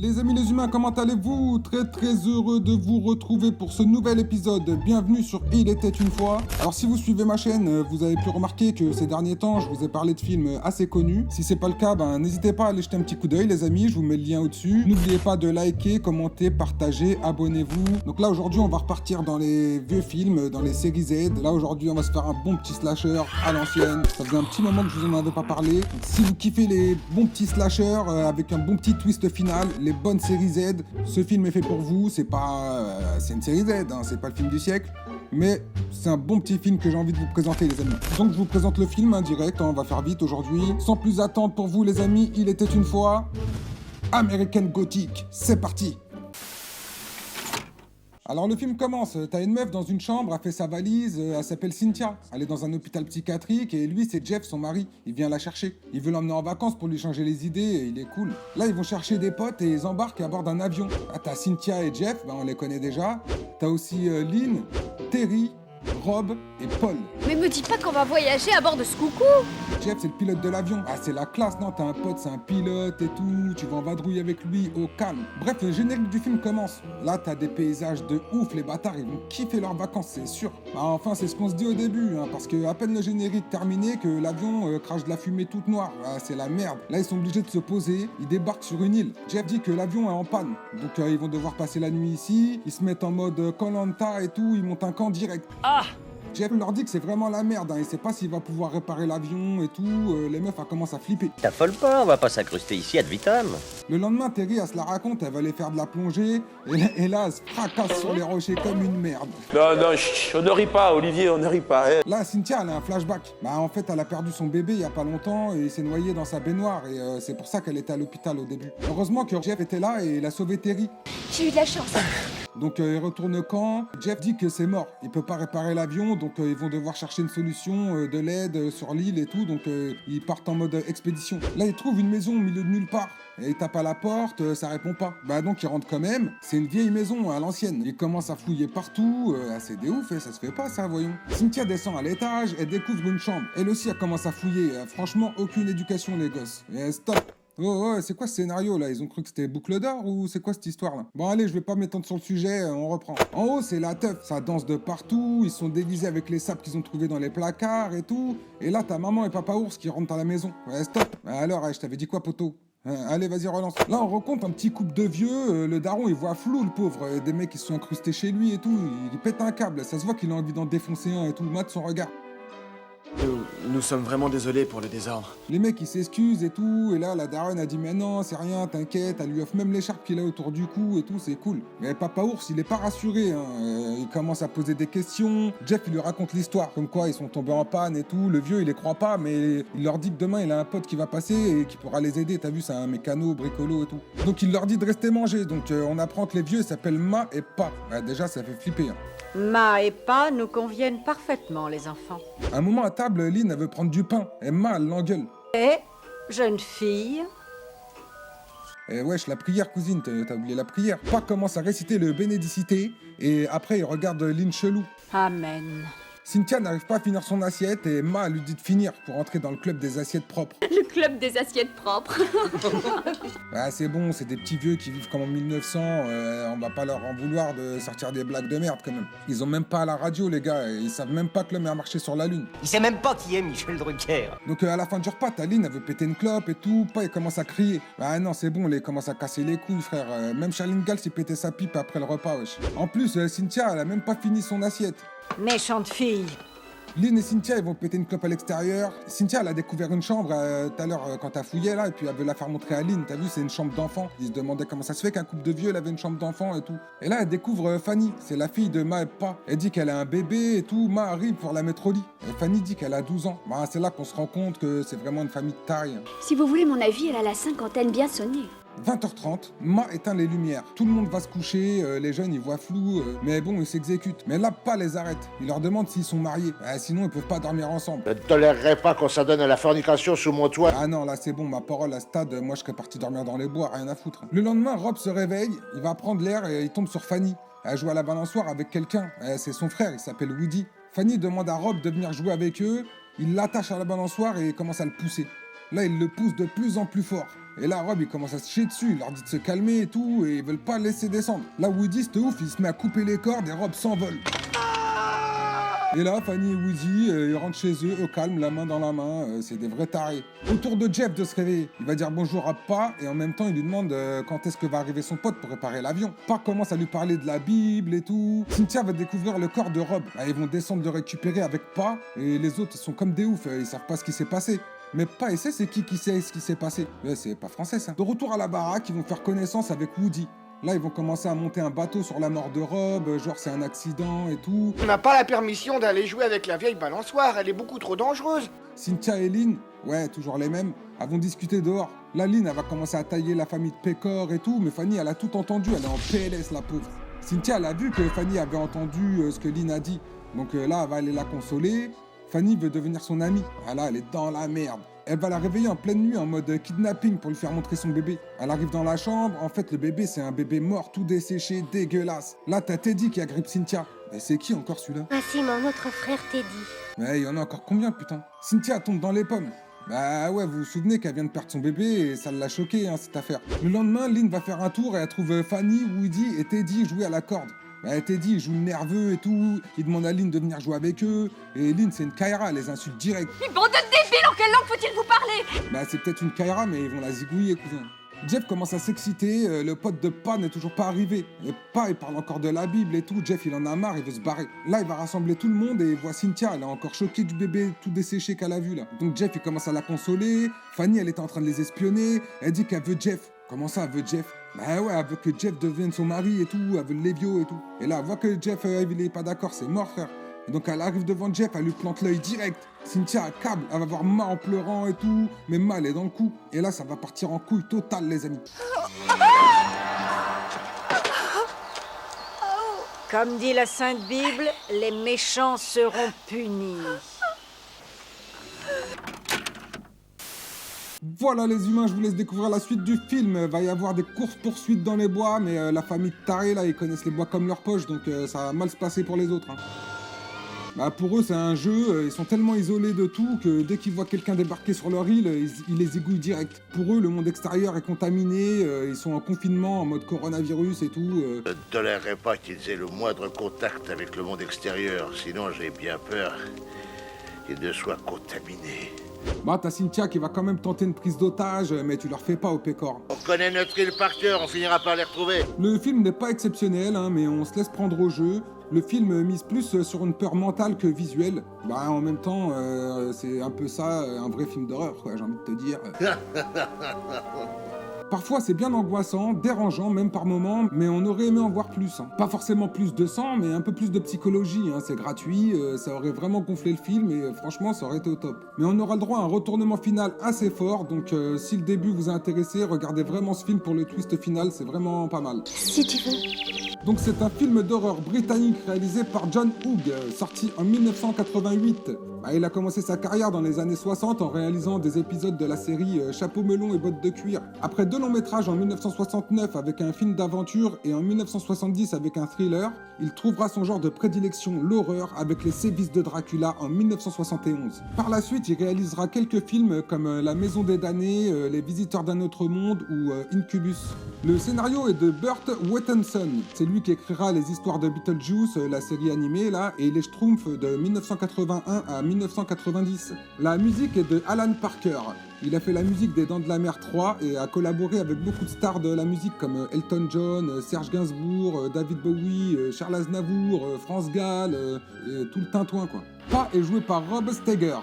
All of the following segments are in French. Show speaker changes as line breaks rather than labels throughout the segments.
Les amis les humains, comment allez-vous? Très heureux de vous retrouver pour ce nouvel épisode. Bienvenue sur Il était une fois. Alors si vous suivez ma chaîne, vous avez pu remarquer que ces derniers temps, je vous ai parlé de films assez connus. Si c'est pas le cas, n'hésitez pas à aller jeter un petit coup d'œil les amis, je vous mets le lien au-dessus. N'oubliez pas de liker, commenter, partager, abonnez-vous. Donc là aujourd'hui, on va repartir dans les vieux films, dans les séries Z. Là aujourd'hui, on va se faire un bon petit slasher à l'ancienne. Ça faisait un petit moment que je vous en avais pas parlé. Donc, si vous kiffez les bons petits slashers avec un bon petit twist final, les bonnes séries Z, ce film est fait pour vous. C'est pas, c'est une série Z, hein, c'est pas le film du siècle, mais c'est un bon petit film que j'ai envie de vous présenter les amis. Donc je vous présente le film direct, on va faire vite aujourd'hui. Sans plus attendre pour vous les amis, il était une fois American Gothic. C'est parti. Alors le film commence, t'as une meuf dans une chambre, elle fait sa valise, elle s'appelle Cynthia. Elle est dans un hôpital psychiatrique et lui c'est Jeff, son mari, il vient la chercher. Il veut l'emmener en vacances pour lui changer les idées et il est cool. Là ils vont chercher des potes et ils embarquent à bord d'un avion. Ah, t'as Cynthia et Jeff, on les connaît déjà. T'as aussi Lynn, Terry, Rob et Paul.
Mais me dis pas qu'on va voyager à bord de ce coucou.
Jeff c'est le pilote de l'avion. Ah c'est la classe, non? T'as un pote, c'est un pilote et tout, tu vas en vadrouiller avec lui au calme. Bref, le générique du film commence. Là t'as des paysages de ouf, les bâtards ils vont kiffer leurs vacances, c'est sûr. Enfin c'est ce qu'on se dit au début, hein, parce que à peine le générique terminé que l'avion crache de la fumée toute noire. Ah, c'est la merde. Là ils sont obligés de se poser, ils débarquent sur une île. Jeff dit que l'avion est en panne, donc ils vont devoir passer la nuit ici. Ils se mettent en mode Koh-Lanta et tout, ils montent un camp direct. Jeff leur dit que c'est vraiment la merde, hein, il sait pas s'il va pouvoir réparer l'avion et tout, les meufs elles commencent à flipper.
T'affole pas, on va pas s'incruster ici ad vitam.
Le lendemain, Terry elle se la raconte, elle va aller faire de la plongée, et là elle se fracasse sur les rochers comme une merde.
Non, chut, on ne rit pas, Olivier, on ne rit pas. Hein.
Là, Cynthia, elle a un flashback. En fait, elle a perdu son bébé il y a pas longtemps, et il s'est noyé dans sa baignoire, et c'est pour ça qu'elle était à l'hôpital au début. Heureusement que Jeff était là et il a sauvé Terry.
J'ai eu de la chance.
Donc il retourne au camp, Jeff dit que c'est mort, il peut pas réparer l'avion, donc ils vont devoir chercher une solution, de l'aide sur l'île et tout, donc ils partent en mode expédition. Là ils trouvent une maison au milieu de nulle part, et ils tapent à la porte, ça répond pas. Donc ils rentrent quand même, c'est une vieille maison à l'ancienne, ils commencent à fouiller partout, c'est des ouf, ça se fait pas ça voyons. Cynthia descend à l'étage, elle découvre une chambre, elle aussi elle commence à fouiller, franchement aucune éducation les gosses, et stop. Oh, c'est quoi ce scénario là? Ils ont cru que c'était Boucle d'Or ou c'est quoi cette histoire là? Bon allez, je vais pas m'étendre sur le sujet, on reprend. En haut c'est la teuf, ça danse de partout, ils sont déguisés avec les sapes qu'ils ont trouvés dans les placards et tout. Et là t'as maman et papa ours qui rentrent à la maison. Ouais stop. Alors je t'avais dit quoi poto? Allez vas-y relance. Là on rencontre un petit couple de vieux, le daron il voit flou le pauvre, des mecs qui se sont incrustés chez lui et tout, il pète un câble, ça se voit qu'il a envie d'en défoncer un et tout, mate son regard.
Nous sommes vraiment désolés pour le désordre.
Les mecs ils s'excusent et tout, et là la daronne a dit mais non c'est rien, t'inquiète, elle lui offre même l'écharpe qu'il a autour du cou et tout, c'est cool. Mais papa ours il est pas rassuré, hein. Il commence à poser des questions, Jeff il lui raconte l'histoire, comme quoi ils sont tombés en panne et tout, le vieux il les croit pas mais il leur dit que demain il a un pote qui va passer et qui pourra les aider, t'as vu c'est un mécano, bricolo et tout. Donc il leur dit de rester manger, donc on apprend que les vieux s'appellent Ma et Pa. Déjà ça fait flipper. Hein.
Ma et Pa nous conviennent parfaitement, les enfants.
À un moment à table, Lynn elle veut prendre du pain, et Ma elle l'engueule.
Et, jeune fille,
Wesh, la prière, cousine, t'as oublié la prière. Pa commence à réciter le Bénédicité, et après il regarde Lynn chelou.
amen.
Cynthia n'arrive pas à finir son assiette, et Ma lui dit de finir pour entrer dans le club des assiettes propres.
Le club des assiettes propres.
C'est bon, c'est des petits vieux qui vivent comme en 1900, on va pas leur en vouloir de sortir des blagues de merde quand même. Ils ont même pas à la radio les gars, ils savent même pas que l'homme a marché sur la lune.
Il sait même pas qui est Michel Drucker.
Donc à la fin du repas, Lynn elle veut péter une clope et tout, Pa il commence à crier. Non c'est bon, il commence à casser les couilles frère, même Charline Gals il pétait sa pipe après le repas wesh. En plus Cynthia elle a même pas fini son assiette.
Méchante fille.
Lynn et Cynthia, ils vont péter une clope à l'extérieur. Cynthia, elle a découvert une chambre tout à l'heure quand t'as fouillé là, et puis elle veut la faire montrer à Lynn. T'as vu, c'est une chambre d'enfant. Ils se demandaient comment ça se fait qu'un couple de vieux, elle avait une chambre d'enfant et tout. Et là, elle découvre Fanny, c'est la fille de Ma et Pa. Elle dit qu'elle a un bébé et tout. Ma arrive pour la mettre au lit. Et Fanny dit qu'elle a 12 ans. C'est là qu'on se rend compte que c'est vraiment une famille de taille.
Si vous voulez mon avis, elle a la cinquantaine bien sonnée.
20h30, Ma éteint les lumières. Tout le monde va se coucher, les jeunes ils voient flou, mais bon ils s'exécutent. Mais là, Pa les arrête. Il leur demande s'ils sont mariés. Sinon ils peuvent pas dormir ensemble.
Je ne tolérerai pas qu'on s'adonne à la fornication sous mon toit.
Ah non, là c'est bon, ma parole à stade, moi je serais parti dormir dans les bois, rien à foutre. Le lendemain, Rob se réveille, il va prendre l'air et il tombe sur Fanny. Elle joue à la balançoire avec quelqu'un. C'est son frère, il s'appelle Woody. Fanny demande à Rob de venir jouer avec eux. Il l'attache à la balançoire et commence à le pousser. Là, il le pousse de plus en plus fort. Et là, Rob, il commence à se chier dessus, il leur dit de se calmer et tout, et ils veulent pas le laisser descendre. Là, Woody, c'était ouf, il se met à couper les cordes et Rob s'envole. Et là, Fanny et Woody, ils rentrent chez eux, au calme, la main dans la main, c'est des vrais tarés. Au tour de Jeff de se réveiller, il va dire bonjour à Pa, et en même temps, il lui demande quand est-ce que va arriver son pote pour réparer l'avion. Pa commence à lui parler de la Bible et tout. Cynthia va découvrir le corps de Rob. Bah, ils vont descendre le récupérer avec Pa, et les autres, ils sont comme des oufs, ils savent pas ce qui s'est passé. Mais Pa et c'est qui sait ce qui s'est passé. Ouais, c'est pas français, ça. De retour à la baraque, ils vont faire connaissance avec Woody. Là, ils vont commencer à monter un bateau sur la mort de Rob, genre c'est un accident et tout.
On n'a pas la permission d'aller jouer avec la vieille balançoire, elle est beaucoup trop dangereuse.
Cynthia et Lynn, ouais, toujours les mêmes, elles vont discuter dehors. Là, Lynn, elle va commencer à tailler la famille de Pécor et tout, mais Fanny, elle a tout entendu, elle est en PLS, la pauvre. Cynthia, elle a vu que Fanny avait entendu ce que Lynn a dit. Donc là, elle va aller la consoler. Fanny veut devenir son amie. Voilà, elle est dans la merde. Elle va la réveiller en pleine nuit en mode kidnapping pour lui faire montrer son bébé. Elle arrive dans la chambre, en fait le bébé c'est un bébé mort, tout desséché, dégueulasse. Là t'as Teddy qui agrippe Cynthia. Mais c'est qui encore celui-là?
Ah Simon, notre frère Teddy.
Mais il y en a encore combien putain? Cynthia tombe dans les pommes. Bah ouais, vous vous souvenez qu'elle vient de perdre son bébé et ça l'a choqué cette affaire. Le lendemain, Lynn va faire un tour et elle trouve Fanny, Woody et Teddy jouer à la corde. Bah, Teddy, il joue le nerveux et tout, il demande à Lynn de venir jouer avec eux, et Lynn, c'est une Kaira, elle les insulte direct.
Mais bande de débiles, en quelle langue faut-il vous parler?
Bah, c'est peut-être une Kaira, mais ils vont la zigouiller, cousin. Jeff commence à s'exciter, le pote de Pa n'est toujours pas arrivé. Et Pa, il parle encore de la Bible et tout, Jeff, il en a marre, il veut se barrer. Là, il va rassembler tout le monde et il voit Cynthia, elle est encore choquée du bébé tout desséché qu'elle a vu, là. Donc Jeff, il commence à la consoler, Fanny, elle était en train de les espionner, elle dit qu'elle veut Jeff. Comment ça, elle veut Jeff? Bah ouais, elle veut que Jeff devienne son mari et tout, elle veut le Lévio et tout. Et là, elle voit que Jeff, il est pas d'accord, c'est mort, frère. Et donc elle arrive devant Jeff, elle lui plante l'œil direct. Cynthia accable, elle va voir Ma en pleurant et tout, mais Ma, elle est dans le coup. Et là, ça va partir en couille totale, les amis.
Comme dit la Sainte Bible, les méchants seront punis.
Voilà les humains, je vous laisse découvrir la suite du film. Va y avoir des courses-poursuites dans les bois, mais la famille de tarés, là, ils connaissent les bois comme leur poche, donc ça va mal se passer pour les autres. Bah pour eux, c'est un jeu, ils sont tellement isolés de tout que dès qu'ils voient quelqu'un débarquer sur leur île, ils les égouillent direct. Pour eux, le monde extérieur est contaminé, ils sont en confinement, en mode coronavirus et tout.
Je ne tolérerai pas qu'ils aient le moindre contact avec le monde extérieur, sinon j'ai bien peur qu'ils ne soient contaminés.
Bah t'as Cynthia qui va quand même tenter une prise d'otage, mais tu leur fais pas au Pécor.
On connaît notre île par cœur, on finira par les retrouver.
Le film n'est pas exceptionnel, mais on se laisse prendre au jeu. Le film mise plus sur une peur mentale que visuelle. Bah en même temps, c'est un peu ça, un vrai film d'horreur, quoi, j'ai envie de te dire. Parfois c'est bien angoissant, dérangeant même par moments, mais on aurait aimé en voir plus. Pas forcément plus de sang, mais un peu plus de psychologie. C'est gratuit, ça aurait vraiment gonflé le film et franchement ça aurait été au top. Mais on aura le droit à un retournement final assez fort, donc si le début vous a intéressé, regardez vraiment ce film pour le twist final, c'est vraiment pas mal.
Si tu veux.
Donc c'est un film d'horreur britannique réalisé par John Hughes, sorti en 1988. Il a commencé sa carrière dans les années 60 en réalisant des épisodes de la série Chapeau melon et bottes de cuir. Après 2 longs métrages en 1969 avec un film d'aventure et en 1970 avec un thriller, il trouvera son genre de prédilection, l'horreur, avec Les Sévices de Dracula en 1971. Par la suite, il réalisera quelques films comme La Maison des damnés, Les Visiteurs d'un autre monde ou Incubus. Le scénario est de Burt Wottenson. C'est lui qui écrira les histoires de Beetlejuice, la série animée là, et Les Schtroumpfs de 1981 à 1990. La musique est de Alan Parker. Il a fait la musique des Dents de la Mer 3 et a collaboré avec beaucoup de stars de la musique comme Elton John, Serge Gainsbourg, David Bowie, Charles Aznavour, France Gall, et tout le tintouin quoi. Pa est joué par Rob Steiger.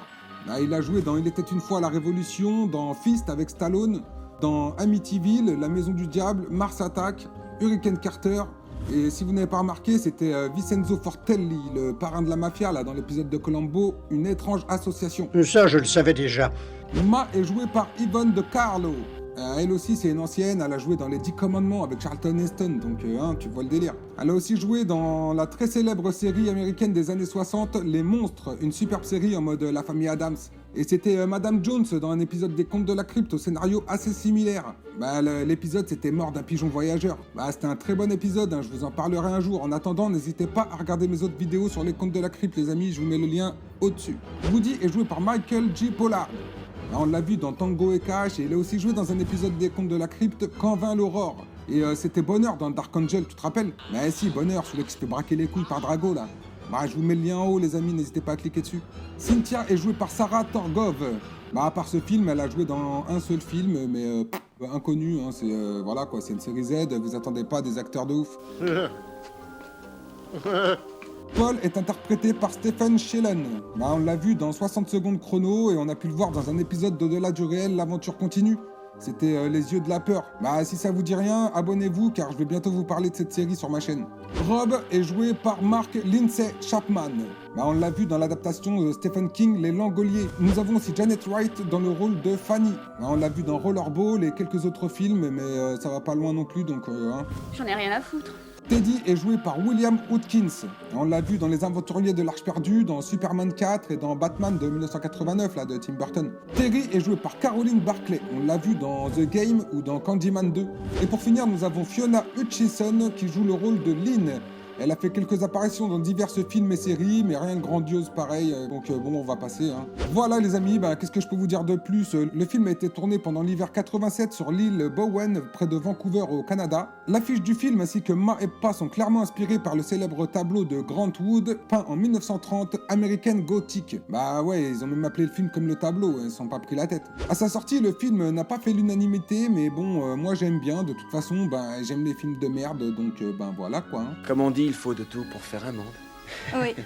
Il a joué dans Il était une fois la Révolution, dans Fist avec Stallone, dans Amityville, La Maison du Diable, Mars Attack, Hurricane Carter. Et si vous n'avez pas remarqué, c'était Vincenzo Fortelli, le parrain de la mafia, là, dans l'épisode de Columbo, Une étrange association.
Ça, je le savais déjà.
Ma est jouée par Yvonne De Carlo. Elle aussi, c'est une ancienne, elle a joué dans Les 10 Commandements avec Charlton Heston, donc tu vois le délire. Elle a aussi joué dans la très célèbre série américaine des années 60, Les Monstres, une superbe série en mode La Famille Addams. Et c'était Madame Jones dans un épisode des Contes de la Crypte au scénario assez similaire. L'épisode c'était Mort d'un pigeon voyageur. C'était un très bon épisode, je vous en parlerai un jour. En attendant, n'hésitez pas à regarder mes autres vidéos sur les Contes de la Crypte les amis, je vous mets le lien au-dessus. Woody est joué par Michael G. Pollard. On l'a vu dans Tango et Cash et il a aussi joué dans un épisode des Contes de la Crypte, Quand vint l'aurore. Et c'était Bonheur dans Dark Angel, tu te rappelles? Mais si, Bonheur, celui qui se fait braquer les couilles par Drago là. Bah, je vous mets le lien en haut, les amis, n'hésitez pas à cliquer dessus. Cynthia est jouée par Sarah Torgov. Bah, à part ce film, elle a joué dans un seul film, mais inconnu, hein, c'est voilà quoi, c'est une série Z, vous attendez pas des acteurs de ouf. Paul est interprété par Stephen Sheehan. Bah, on l'a vu dans 60 secondes chrono et on a pu le voir dans un épisode d'Au-delà du réel, l'aventure continue. C'était Les yeux de la peur. Bah si ça vous dit rien, abonnez-vous car je vais bientôt vous parler de cette série sur ma chaîne. Rob est joué par Mark Lindsay Chapman. Bah on l'a vu dans l'adaptation de Stephen King, Les Langoliers. Nous avons aussi Janet Wright dans le rôle de Fanny. Bah, on l'a vu dans Rollerball et quelques autres films, mais ça va pas loin non plus donc hein.
J'en ai rien à foutre.
Teddy est joué par William Hootkins. On l'a vu dans Les Aventuriers de l'Arche perdue, dans Superman 4 et dans Batman de 1989 là, de Tim Burton. Terry est joué par Caroline Barclay. On l'a vu dans The Game ou dans Candyman 2. Et pour finir, nous avons Fiona Hutchison qui joue le rôle de Lynn. Elle a fait quelques apparitions dans divers films et séries, mais rien de grandiose pareil, donc bon, on va passer. Hein. Voilà les amis, qu'est-ce que je peux vous dire de plus? Le film a été tourné pendant l'hiver 87 sur l'île Bowen, près de Vancouver au Canada. L'affiche du film ainsi que Ma et Pa sont clairement inspirés par le célèbre tableau de Grant Wood, peint en 1930, American Gothic. Bah ouais, ils ont même appelé le film comme le tableau, ils s'en pas pris la tête. À sa sortie, le film n'a pas fait l'unanimité, mais bon, moi j'aime bien, de toute façon, j'aime les films de merde, donc voilà quoi. Hein.
Comme on dit, il faut de tout pour faire un monde.
Oui.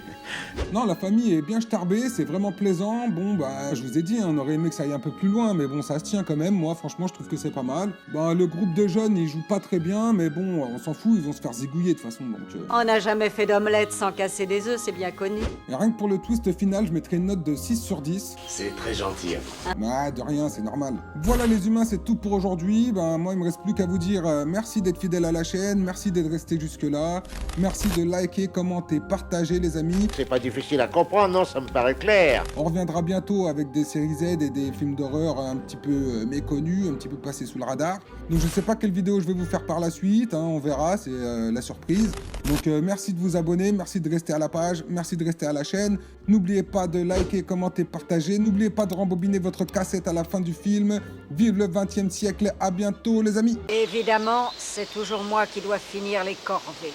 Non, la famille est bien starbée, c'est vraiment plaisant. Bon, je vous ai dit, on aurait aimé que ça aille un peu plus loin, mais bon, ça se tient quand même. Moi, franchement, je trouve que c'est pas mal. Le groupe de jeunes, ils jouent pas très bien, mais bon, on s'en fout, ils vont se faire zigouiller de toute façon. Donc,
On n'a jamais fait d'omelette sans casser des œufs, c'est bien connu.
Et rien que pour le twist final, je mettrai une note de 6 sur 10.
C'est très gentil.
De rien, c'est normal. Voilà les humains, c'est tout pour aujourd'hui. Moi, il me reste plus qu'à vous dire merci d'être fidèle à la chaîne, merci d'être resté jusque-là, merci de liker, commenter, partager les amis.
C'est pas difficile à comprendre, non? Ça me paraît clair.
On reviendra bientôt avec des séries Z et des films d'horreur un petit peu méconnus, un petit peu passés sous le radar. Donc je sais pas quelle vidéo je vais vous faire par la suite, hein, on verra, c'est la surprise. Donc merci de vous abonner, merci de rester à la page, merci de rester à la chaîne. N'oubliez pas de liker, commenter, partager. N'oubliez pas de rembobiner votre cassette à la fin du film. Vive le 20e siècle, à bientôt les amis.
Évidemment, c'est toujours moi qui dois finir les corvées.